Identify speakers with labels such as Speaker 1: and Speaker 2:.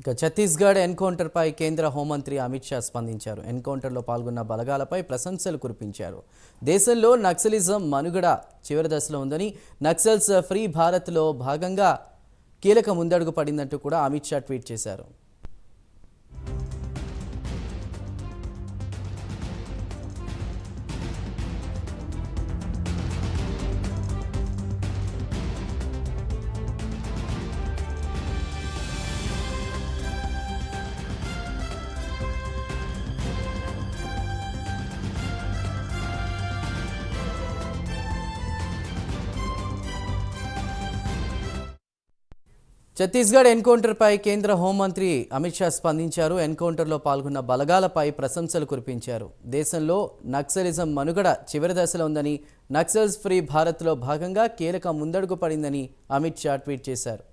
Speaker 1: ఇక ఛత్తీస్గఢ్ ఎన్కౌంటర్పై కేంద్ర హోంమంత్రి అమిత్ షా స్పందించారు. ఎన్కౌంటర్లో పాల్గొన్న బలగాలపై ప్రశంసలు కురిపించారు. దేశంలో నక్సలిజం మనుగడ చివరి దశలో ఉందని, నక్సల్స్ ఫ్రీ భారత్లో భాగంగా కీలక ముందడుగు పడిందంటూ కూడా అమిత్ షా ట్వీట్ చేశారు. ఛత్తీస్గఢ్ ఎన్కౌంటర్పై కేంద్ర హోంమంత్రి అమిత్ షా స్పందించారు. ఎన్కౌంటర్లో పాల్గొన్న బలగాలపై ప్రశంసలు కురిపించారు. దేశంలో నక్సలిజం మనుగడ చివరి దశలో ఉందని, నక్సల్స్ ఫ్రీ భారత్లో భాగంగా కీలక ముందడుగు పడిందని అమిత్ షా ట్వీట్ చేశారు.